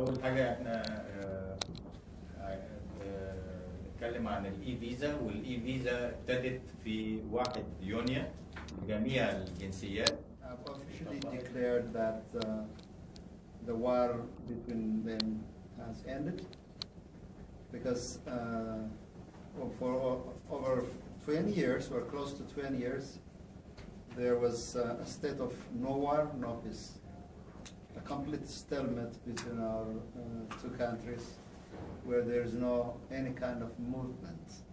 أول حاجة إحنا نتكلم عن الإي فيزا، والإي فيزا ابتدت في 1 يونيو لجميع الجنسيات. Have officially declared that the war between them has ended because for over 20 years or close to 20 years there was a state of no war, no peace. A complete stalemate between our two countries, where there is no any kind of movement,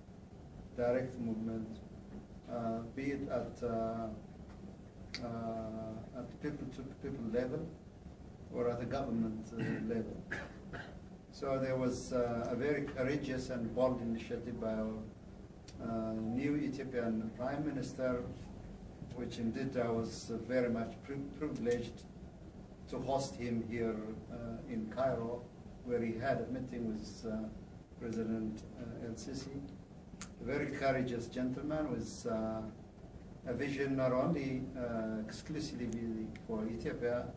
direct movement, be it at people-to-people level or at the government level. So there was a very courageous and bold initiative by our new Ethiopian Prime Minister, which indeed I was very much privileged to host him here in Cairo, where he had a meeting with President El-Sisi. A very courageous gentleman with a vision not only exclusively for Ethiopia,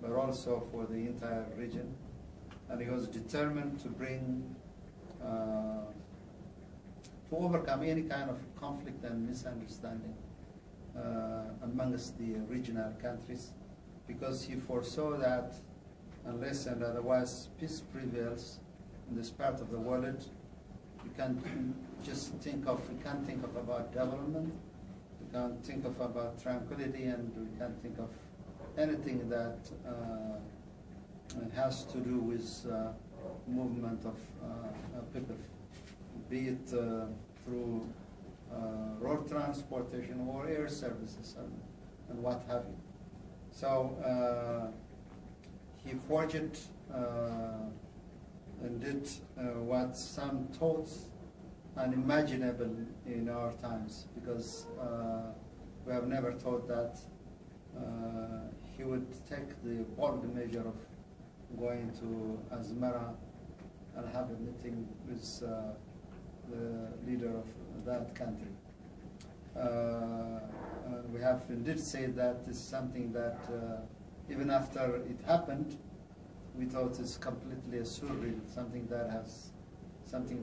but also for the entire region. And he was determined to bring, to overcome any kind of conflict and misunderstanding amongst the regional countries, because he foresaw that unless and otherwise peace prevails in this part of the world, we can't just think of, about development, we can't think of about tranquility, and we can't think of anything that has to do with movement of people, be it through road transportation or air services and what have you. So he forged and did what some thought unimaginable in our times, because we have never thought that he would take the bold measure of going to Asmara and have a meeting with the leader of that country. We have indeed said that is something that even after it happened, we thought is completely surreal, something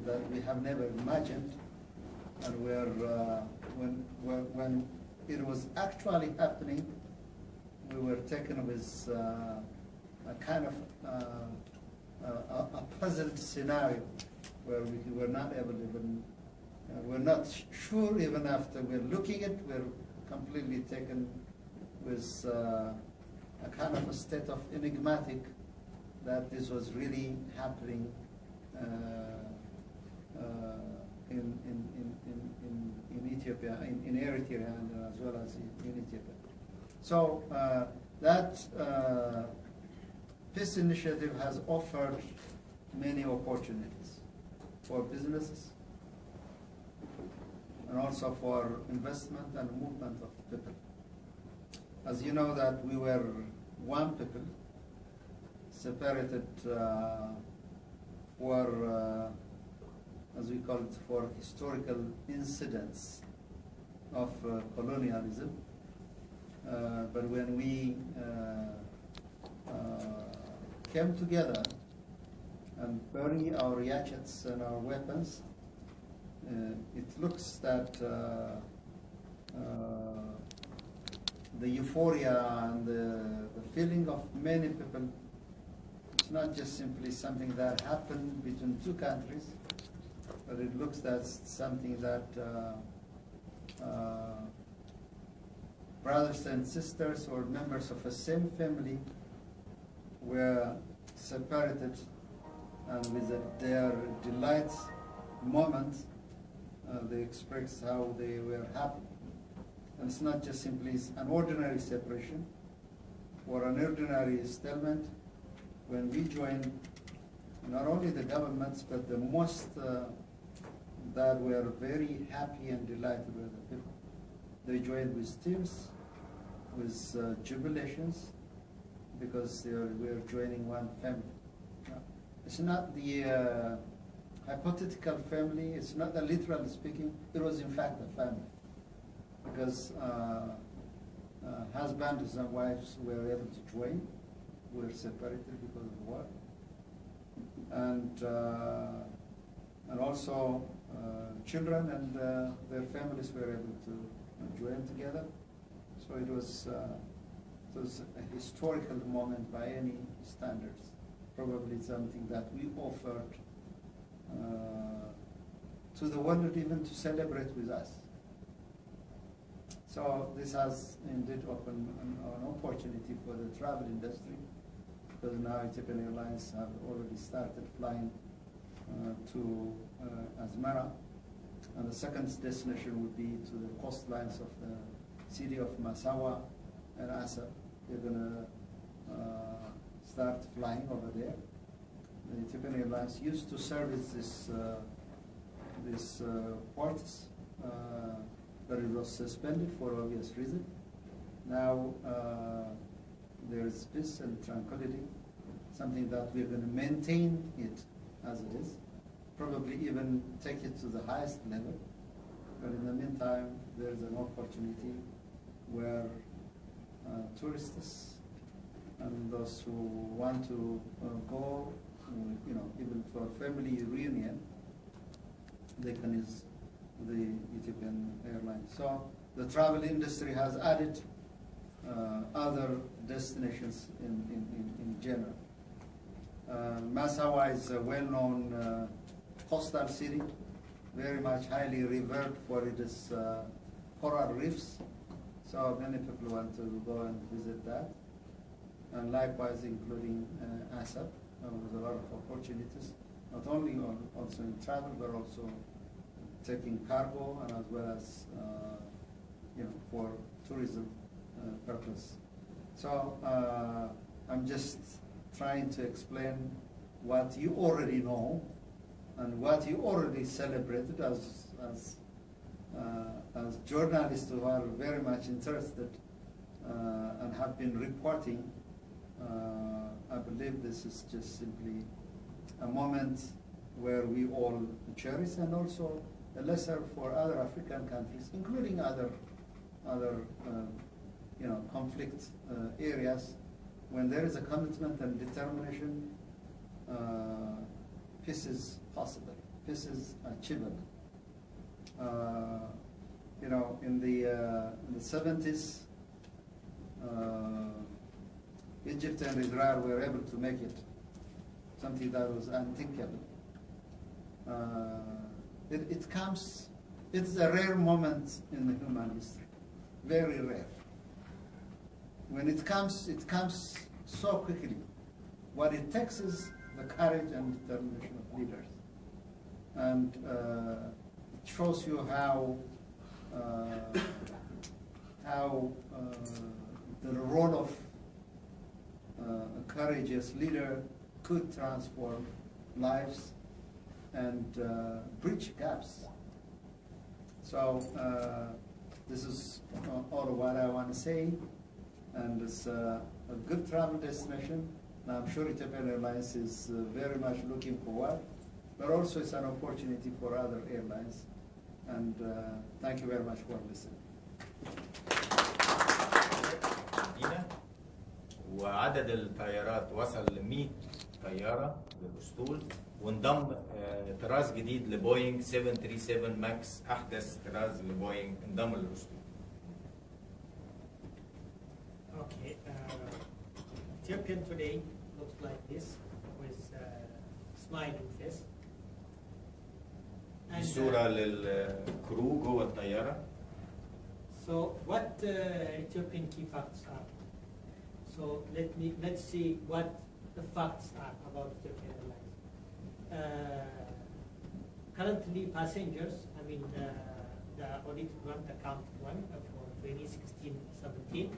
that we have never imagined, and where when it was actually happening, we were taken with a kind of a puzzled scenario where we were not able to even, we're not sure even after we're looking at it, we're completely taken with a kind of a state of enigmatic that this was really happening in Ethiopia, in Eritrea, and as well as in Ethiopia. So that peace initiative has offered many opportunities for businesses and also for investment and movement of people. As you know that we were one people, separated for, as we call it, for historical incidents of colonialism. But when we came together and bury our hatchets and our weapons, it looks that the euphoria and the feeling of many people, it's not just simply something that happened between two countries, but it looks that something that brothers and sisters or members of the same family were separated, and with their delight moments, they expressed how they were happy. And it's not just simply an ordinary separation or an ordinary stalemate. When we joined, not only the governments, but the most that were very happy and delighted with the people. They joined with tears, with jubilations, because we are joining one family. It's not the hypothetical family, it's not the literally speaking, it was in fact a family. Because husbands and wives were able to join, were separated because of war. and also children and their families were able to join together. So it was a historical moment by any standards. Probably something that we offered to the world even to celebrate with us. So this has indeed opened an opportunity for the travel industry, because now Ethiopian Airlines have already started flying to Asmara, and the second destination would be to the coastlines of the city of Massawa and Asa. They're going to start flying over there. The Ethiopian Airlines used to service this ports, but it was suspended for obvious reason. Now there is peace and tranquility, something that we're going to maintain it as it is, probably even take it to the highest level. But in the meantime, there's an opportunity where tourists and those who want to go, even for family reunion, they can use the Ethiopian Airlines. So the travel industry has added other destinations in general. Massawa is a well-known coastal city, very much highly revered for its coral reefs. So many people want to go and visit that. And likewise, including ASAP, with a lot of opportunities, not only also in travel, but also taking cargo and as well as for tourism purpose. So I'm just trying to explain what you already know and what you already celebrated as journalists who are very much interested and have been reporting. I believe this is just simply a moment where we all cherish, and also a lesson for other African countries, including other conflict areas. When there is a commitment and determination, peace is possible. Peace is achievable. In the 70s, Egypt and Israel were able to make it, something that was unthinkable. It's a rare moment in the human history, very rare. When it comes so quickly. What it takes is the courage and determination of leaders. And it shows you how the role of a courageous leader could transform lives and bridge gaps. So this is all of what I want to say, and it's a good travel destination. And I'm sure Ethiopian Airlines is very much looking forward, but also it's an opportunity for other airlines. And thank you very much for listening. وعدد الطيارات وصل ل 100 طياره للاسطول، وانضم طراز جديد لبوينج 737 ماكس، احدث طراز لبوينج انضم للاسطول. Okay, Ethiopian today looks like this with smiling face. دي صوره للكرو جوه الطياره. So what Ethiopian key facts are? So let's see what the facts are about Ethiopian Airlines. Currently, passengers, the audited one, the count one for 2016-17,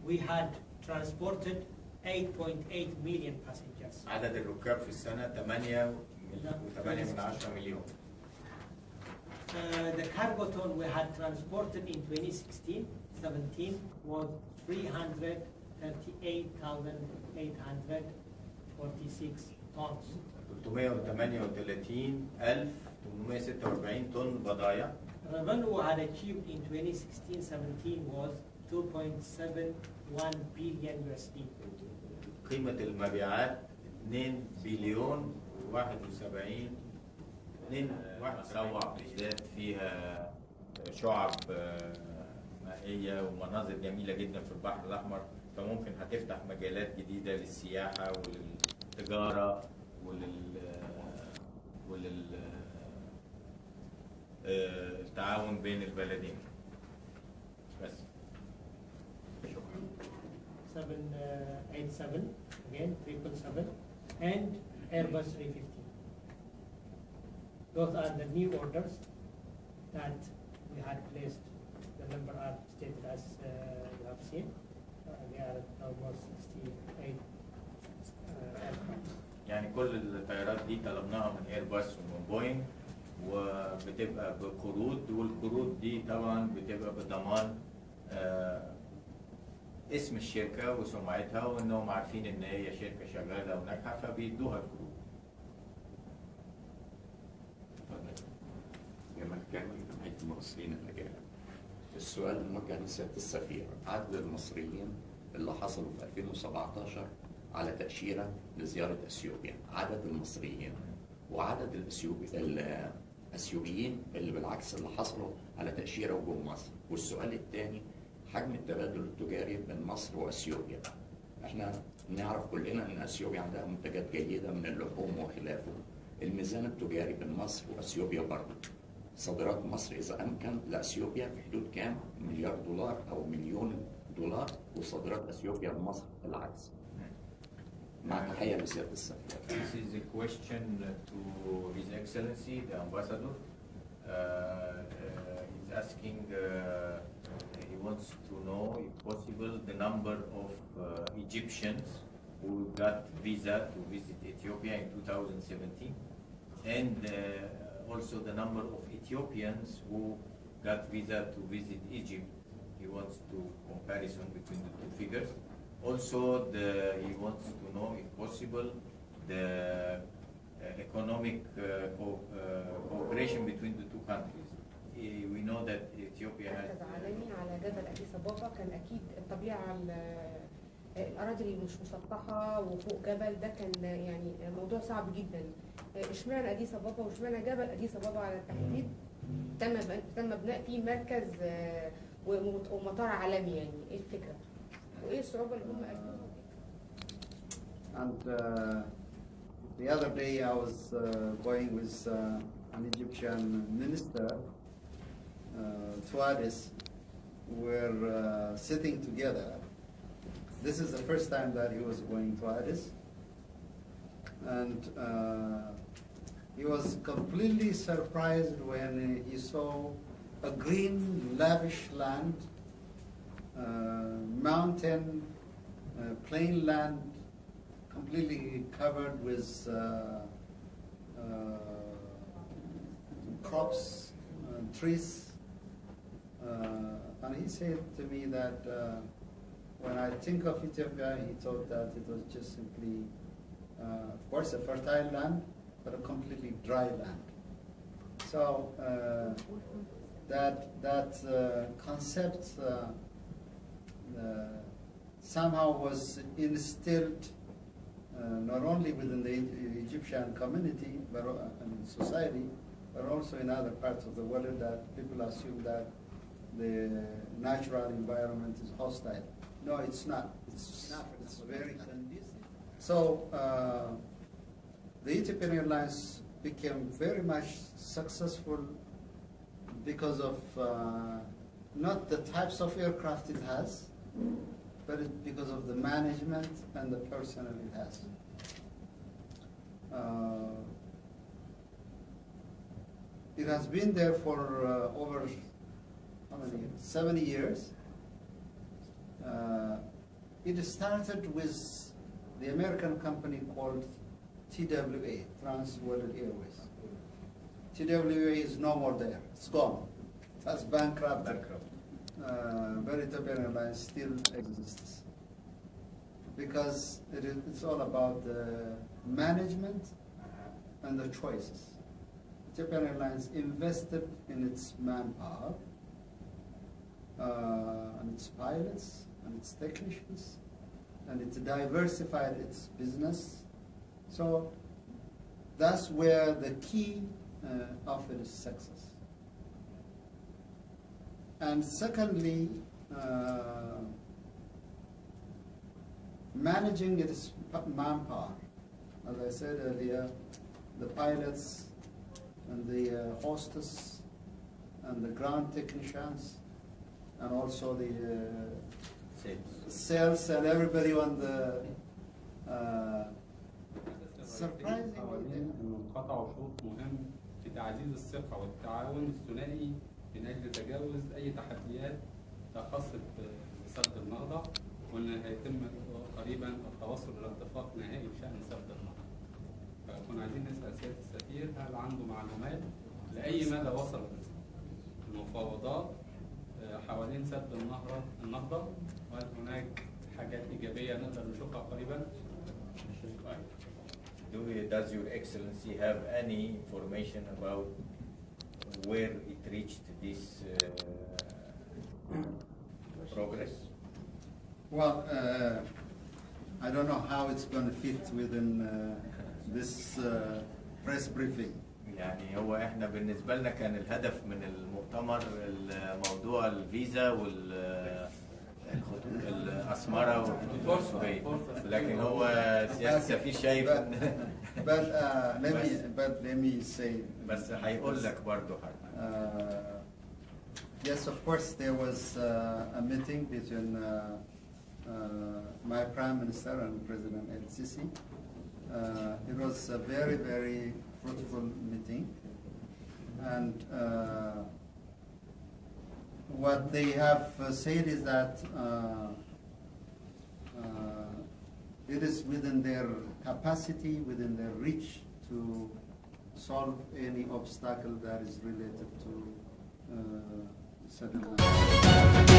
we had transported 8.8 million passengers. عدد الركاب في السنه 8.8 مليون. The cargo ton we had transported in 2016-17 was 338,846 tons. 338,846 طن بضايع. Revenue we had achieved in 2016-17 was 2.71 billion USD. قيمة المبيعات 2 بليون و 71 روعة بالذات فيها شعب مائية ومناظر جميلة جدا في البحر الأحمر، فممكن هتفتح مجالات جديدة للسياحة وللتجارة التعاون بين البلدين. بس شكرا. 787 again 777 and Airbus 350. Those are the new orders that we had placed. The number are stated as you have seen. They are almost 68 aircraft. يعني كل الطيارات دي طلبناها من ايرباص ومن بوينج، وبتبقى بقروض، والقروض دي طبعا بتبقى بضمان اسم الشركة وسمعتها، وانهم عارفين ان هي شركة شغالة وناجحة فبيدوها القروض. جمال كامل جمعية المراسلين الأجانب. السؤال الموجه لسيادة السفير: عدد المصريين اللي حصلوا في 2017 على تأشيرة لزيارة أثيوبيا، عدد المصريين وعدد الأثيوبيين اللي بالعكس اللي حصلوا على تأشيرة وجم مصر. والسؤال الثاني: حجم التبادل التجاري بين مصر وأثيوبيا. احنا نعرف كلنا ان أثيوبيا عندها منتجات جيدة من اللحوم وخلافه. الميزان التجاري بين مصر وأثيوبيا برضه، صادرات مصر إذا أمكن لأثيوبيا في حدود كام؟ مليار دولار أو مليون دولار، وصادرات أثيوبيا لمصر العكس. مع تحية لسيادة السفير. This is a question to His Excellency the Ambassador. He's asking, he wants to know, if possible, the number of Egyptians who got visa to visit Ethiopia in 2017, and also the number of Ethiopians who got visa to visit Egypt. He wants to comparison between the two figures. Also, he wants to know, if possible, the economic cooperation between the two countries. We know that Ethiopia has. عالمي على جبل أديس أبابا، كان أكيد الطبيعة الأراضي اللي مش مسطحة وفوق جبل، ده كان يعني موضوع صعب جدا. اشمعنى أديس أبابا واشمعنى جبل أديس أبابا على التحديد؟ تم بناء فيه مركز ومطار عالمي، يعني إيه الفكرة؟ وإيه الصعوبة اللي هم قابلوها؟ And the other day I was going with an Egyptian minister to Addis. We're sitting together. This is the first time that he was going to Addis, and he was completely surprised when he saw a green, lavish land, mountain, plain land, completely covered with crops, trees. And he said to me that when I think of Ethiopia, he thought that it was just simply, of course, a fertile land, but a completely dry land. So that concept somehow was instilled not only within the Egyptian community, but society, but also in other parts of the world, that people assume that the natural environment is hostile. No, it's not. It's very conducive. So the Ethiopian Airlines became very much successful because of not the types of aircraft it has, but because of the management and the personnel it has. It has been there for over how many years? 70 years. It started with the American company called TWA, Trans World Airways. TWA is no more there. It's gone. That's bankrupt. But Ethiopian Airlines still exists because it's all about the management and the choices. Ethiopian Airlines invested in its manpower, and its pilots and its technicians, and it diversified its business. So that's where the key of it is success. And secondly, managing its manpower. As I said earlier, the pilots and the hostess and the ground technicians and also the sales and everybody on the surprisingly. حوالين انه قطعوا شوط مهم في تعزيز الثقه والتعاون الثنائي من اجل تجاوز اي تحديات خاصه بسد النهضه، وان هيتم قريبا التوصل الى اتفاق نهائي بشان سد النهضه. فكنا عايزين نسال سياده السفير هل عنده معلومات لاي مدى وصلت المفاوضات حوالين سد النهضه، وهل هناك حاجات ايجابيه نقدر نشوفها قريبا؟ Does Your Excellency have any information about where it reached this progress? Well, I don't know how it's going to fit within this press briefing. يعني هو احنا بالنسبه لنا كان الهدف من المؤتمر موضوع الفيزا الاسمره والخطوط السوريه، لكن هو سياده السفير شايف But let me say. بس هيقول لك برضه حاجه. Yes, of course, there was a meeting between my Prime Minister and President El-Sisi. It was a very, very fruitful meeting. And what they have said is that it is within their capacity, within their reach to solve any obstacle that is related to settlement.